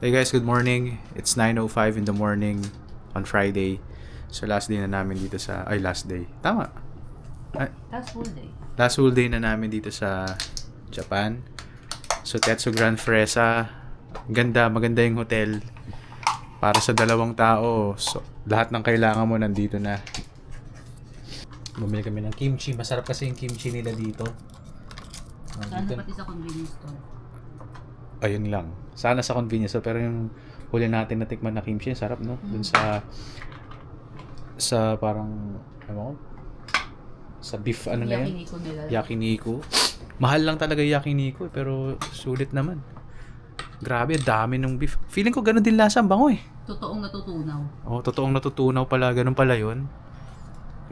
Hey guys, good morning. It's 9:05 in the morning on Friday. So last day na namin dito sa... Ay, last day. Tama. Last full day. Last whole day na namin dito sa Japan. So Tetsu Grand Fresa. Maganda yung hotel. Para sa 2 tao. So lahat ng kailangan mo nandito na. Bumili kami ng kimchi. Masarap kasi yung kimchi nila dito. Sana pati sa convenience store. Ayun lang. Sana sa convenience store, pero yung huli natin na tikman na kimchi, sarap, no? Dun sa parang ano, sa beef ano na yan? Yakiniku nila. Yakiniku. Mahal lang talaga yung yakiniku, pero sulit naman. Grabe, dami ng beef. Feeling ko ganun din lasa, ang bango eh. Totoong natutunaw. Oh, totoong natutunaw pala, ganun pala yun.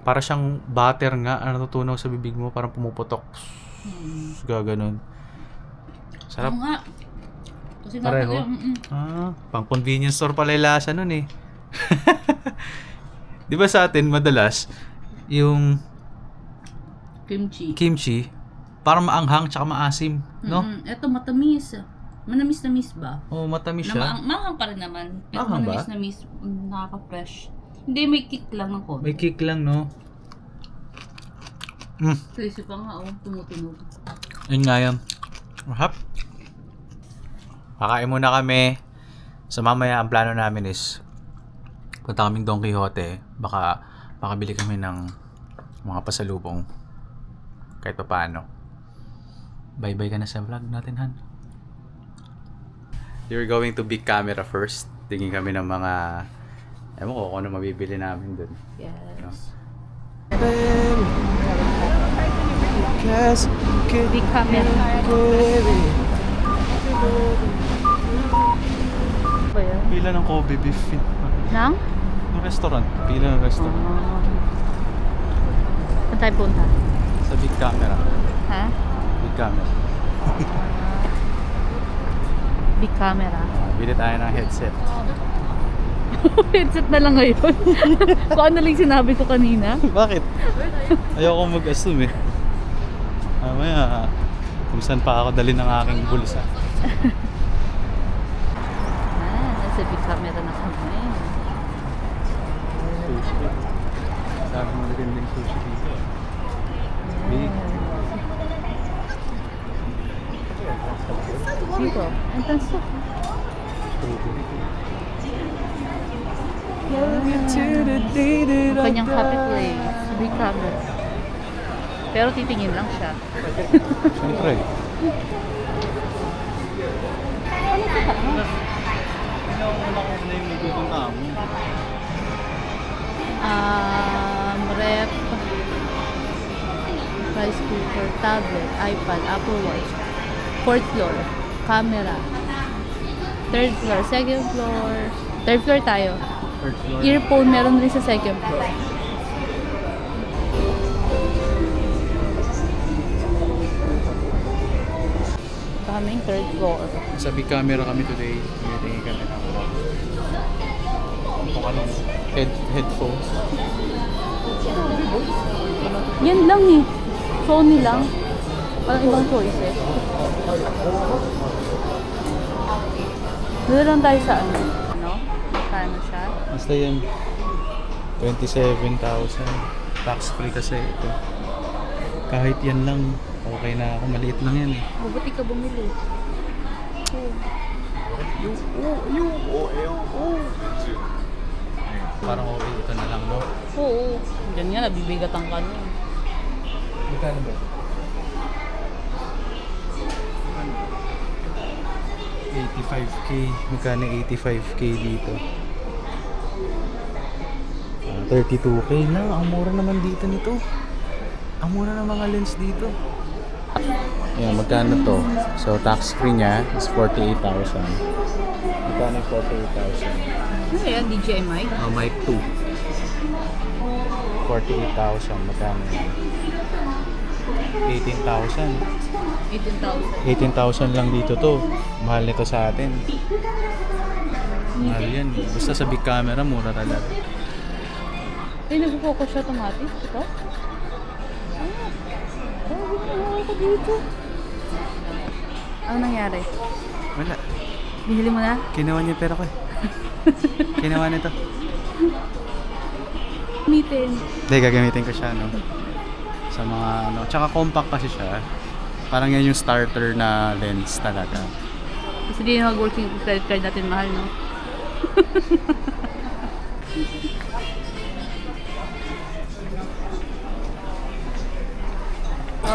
Para siyang butter nga, natutunaw sa bibig mo, parang pumuputok. Gaganon. Sarap. Oo nga. Kasi Pareho? Pang convenience store pala yung lasa nun eh. Di ba sa atin, madalas, yung kimchi, parang maanghang tsaka maasim, no? Ito matamis. Manamis-namis ba? Oh, matamis siya. Maanghang pa rin naman. Pero Maanghang ba? manamis-namis, nakaka-fresh. Hindi, may kick lang ako. May kick lang, no? Crispy pa nga, tumutunog. Yun nga yan. Mahap. Kakain muna kami. So mamaya ang plano namin is punta kaming Don Quixote. Baka makabili kami ng mga pasalubong. Kahit pa paano. Bye-bye ka na sa vlog natin, Han. You're going to big camera first. Tingin kami ng mga... Ewan ko kung ano mabibili namin dun. Yes. Big camera. Ba yan? Pila ng Kobe beef. Nang? Yung restaurant. Pila ng restaurant. Saan tayo punta? Sa big camera. Ha? Big camera. Big camera. Bili tayo ng headset. Headset na lang ngayon. Kung ano lang sinabi ko kanina. Bakit? Ayoko mag-assume eh. Mamaya, kung saan pa ako dali ng aking bulsa. Nasa big camera na kami. Sushi. Sabi mo magandang sushi dito. Big. Dito. Entrance to. Ang kanyang happy place. Big camera. Pero titingin lang siya. Siyempre. Rep, rice cooker, tablet, iPad, Apple Watch. 4th floor, camera. 3rd floor, 2nd floor. 3rd floor tayo. First floor. Earphone meron rin sa 2nd floor. Kaming 3rd floor. Sa big camera kami today. Tingin kami ng kung anong headphones. Yan lang eh. Sony lang. Walang ibang choice eh. Doon lang tayo sa ano? Ano? Magkano siya? Basta yan. 27,000. Tax free kasi ito. Kahit yan lang. Okay na ako. Maliit lang yan eh. Mabuti ka bumili. Parang okay ito na lang, no? Oo. Diyan nga, nabibigatan ka nun. Magkano ba? 85k. Magkano 85k dito? 32k na. Ang mura naman dito nito. Ang mura ng mga lens dito. Yan, magkano to? So, tax free niya is 48,000. Magkano yung 48,000? Ano yan? DJI mic? Oh, mic 2. 48,000. Magkano yan? 18,000. 18,000. 18,000 lang dito to. Mahal nito sa atin. Mahal yan. Basta sa big camera, mura talaga. Ay, nag-focus siya automatic. Ito? Grabe na ako dito. Ano nangyari? Wala. Binili mo na? Kinuha niya yung pera ko eh. Kinuha nito. Gamitin. Hindi, gagamitin ko siya, no? Sa mga ano. Tsaka compact kasi siya. Parang yan yung starter na lens talaga. Kasi di yung mag-working credit card natin mahal, no?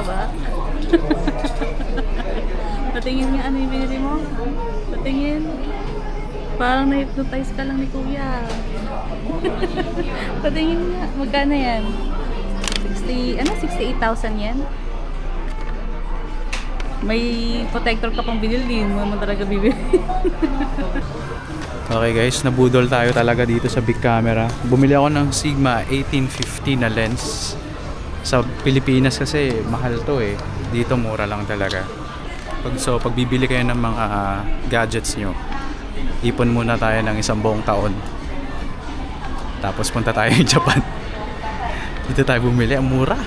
ba? Patingin nga ano yung binili mo? Patingin. Parang na-hypnotize ka lang ni Kuya. Patingin nga. Magkano yan? 68,000 yan? May protector ka pang binili. Hindi mo talaga bibili. Okay guys, nabudol tayo talaga dito sa big camera. Bumili ako ng Sigma 1850 na lens. Sa Pilipinas kasi mahal to eh. Dito mura lang talaga. Pag bibili kayo ng mga gadgets nyo, ipon muna tayo ng isang buong taon. Tapos punta tayo ng Japan. Dito tayo bumili. Ang mura.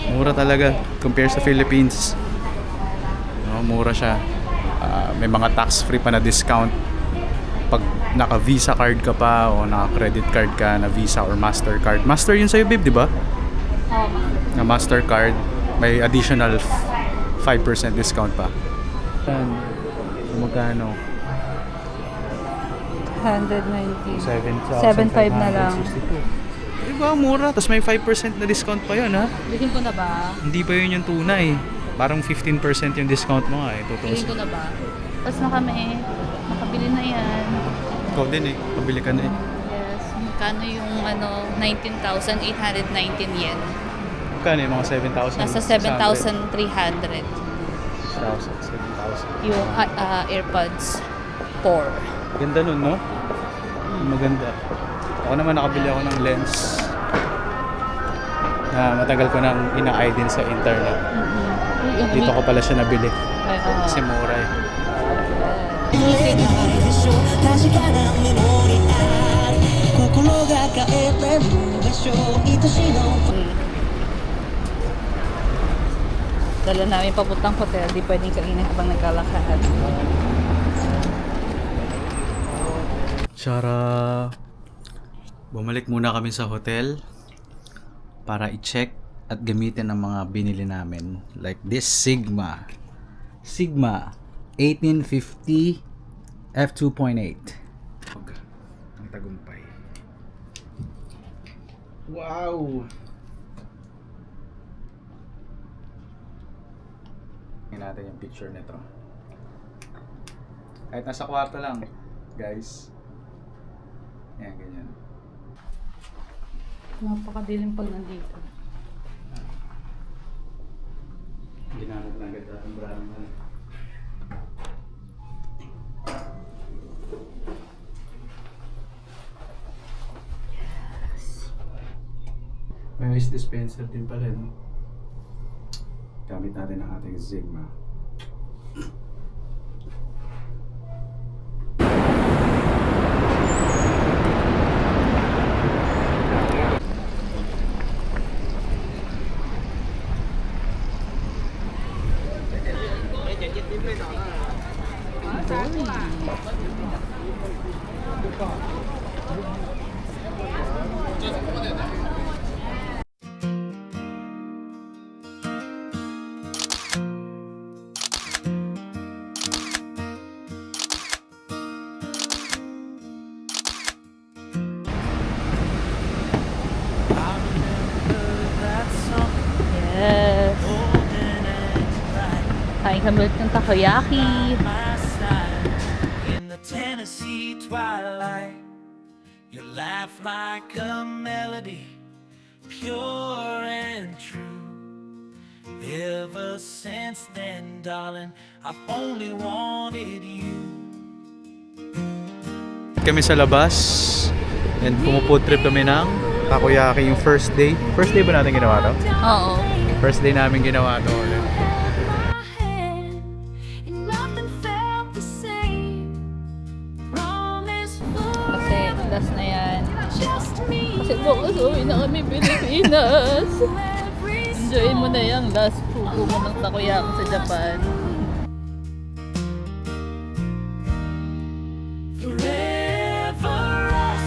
Mura talaga compare sa Philippines. No, mura siya. May mga tax-free pa na discount. Pag naka-Visa card ka pa o naka-credit card ka na Visa or Mastercard. Master yun sa'yo, babe, di ba? Na Mastercard, may additional 5% discount pa. Magkano? 190. 7,500 na lang. Diba, mura. Tapos may 5% na discount pa yun, ha? Bilhin ko na ba? Hindi pa yun yung tunay. Parang 15% yung discount mo nga, eh. Bilhin ko na ba? Tapos na kami. Makabili na yan. Ikaw din, eh. Pabili ka na, eh. Yes. Magkano yung 19,819 yen? Magkano yung mga 7,000? Nasa 7,300. 7,000. Yung AirPods 4. Ganda nun, no? Maganda. Ako naman nakabili ako ng lens na matagal ko nang ina-eye din sa internet. Dito ko pala siya nabili. Kasi mura eh. Dala namin papuntang hotel, di pwedeng kainin habang naglalakad. Tara! Bumalik muna kami sa hotel para i-check at gamitin ang mga binili namin. Like this Sigma 1850 f2.8. Ang tagumpay. Wow! Tingnan natin yung picture nito. Kahit nasa kwarto lang, guys. Yan, ganyan. Napakadilim pag nandito. Ginamit na agad ang brand mo. May ice dispenser din pala, no? Gamit natin ang ating Sigma. Yes. Kain kami ulit ng takoyaki. In the Tennessee twilight, you laugh like a melody, pure and true. Ever since then, darling, I've only wanted you. Kami sa labas and pumufood trip kami ng takoyaki yung first day. First day ba natin ginawa to? Oo. First day namin ginawa to. Kasi last na yan. Kasi bukas uwi na kami Pilipinas. Enjoyin mo na yung last pugo mo ng takoyaki sa Japan. Forever us,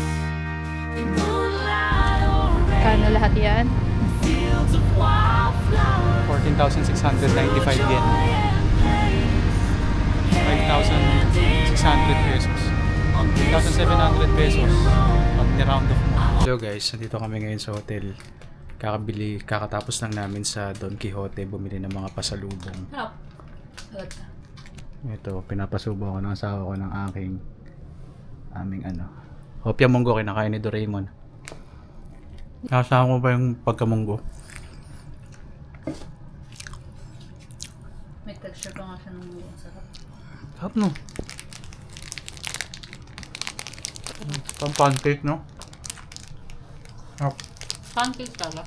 moonlight or rain, Kano lahat yan? fields of wildflowers, 14,695 yen. 5,600 pesos. 5,700 pesos. Pag ni-round off mo. Hello guys, nandito kami ngayon sa hotel. Kakatapos lang namin sa Don Quixote bumili ng mga pasalubong. Harap. Halata. Ito, pinapasubo ako ng asawa ko ng aming Hopia munggo kinakain ni Doraemon. Nakasama mo ba yung pagkamunggo? May texture pa nga siya ng munggo. Ang sarap. Sarap no? Pang pancake no? Sarap. Pancake talaga.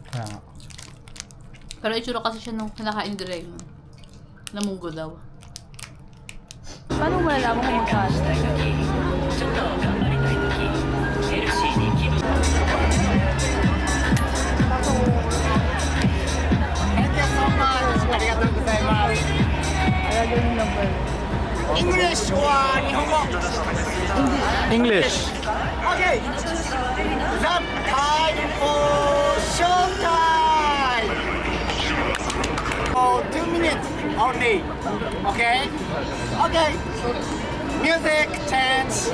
Kaya nga. Pero itsura kasi siya nung kinakain ni Doraemon. Na munggo daw. Paano mo nalaman kung magkano? Wala doon yung number. English は日本語 English! OK The time for showtime For 2 minutes only OK OK Music chance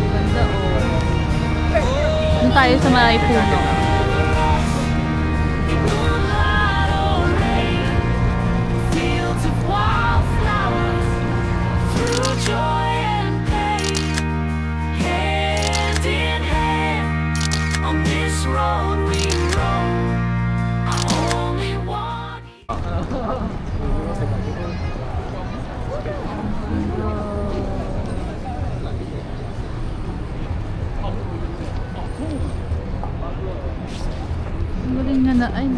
Ganda oh. Doon tayo sa may puno. moonlight or rain, fields of wildflowers, through joy and pain, hand in hand, on this road we roam. I only want you. Ang galing nga na. Ay,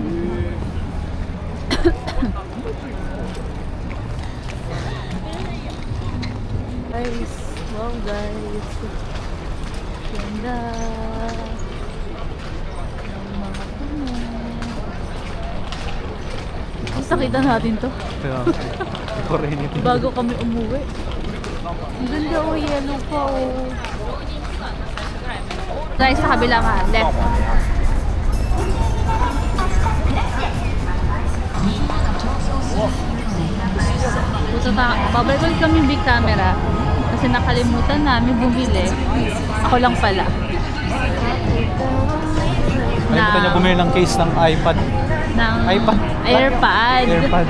guys. Wow, guys. Ganda. Ng mga puno. Basta kita natin to. Bago kami umuwi. Ang ganda oh, yellow pa oh. Guys, sa kabila ka. Left. Babalik ulit kami big camera kasi nakalimutan namin bumili. Ako lang pala. Nakalimutan niya bumili ng case ng iPad. Ng iPad? AirPod. AirPod.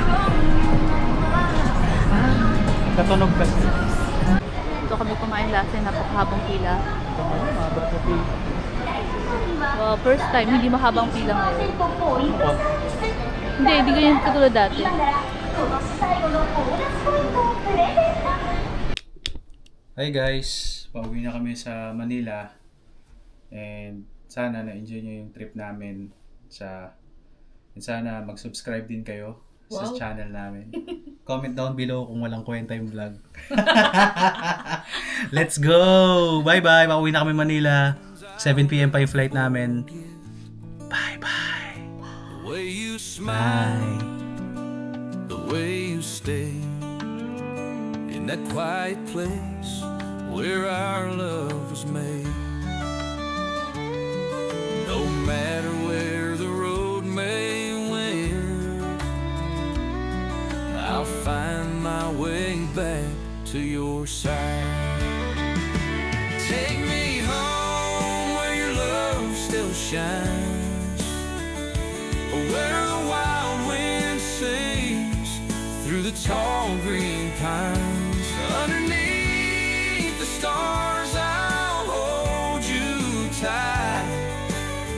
Katunog kasi. Dito kami kumain last time, napakahabang pila. First time, hindi mahabang pila ngayon. Hindi ganyan katulad dati. Hi guys, pauwi na kami sa Manila and sana na-enjoy nyo yung trip namin and sana mag-subscribe din kayo sa channel namin. Comment down below kung walang kwenta yung vlog. Let's go! Bye bye! Pauwi na kami Manila. 7 PM pa yung flight namin. Bye bye! The way you smile, the way you stay in that quiet place where our love was made. No matter where the road may wend, I'll find my way back to your side. Take me home where your love still shines, where the wild wind sings through the tall green pines. Underneath the stars I'll hold you tight.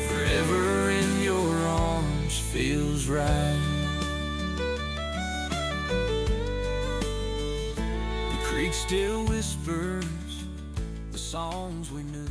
Forever in your arms feels right. still whispers the songs we knew.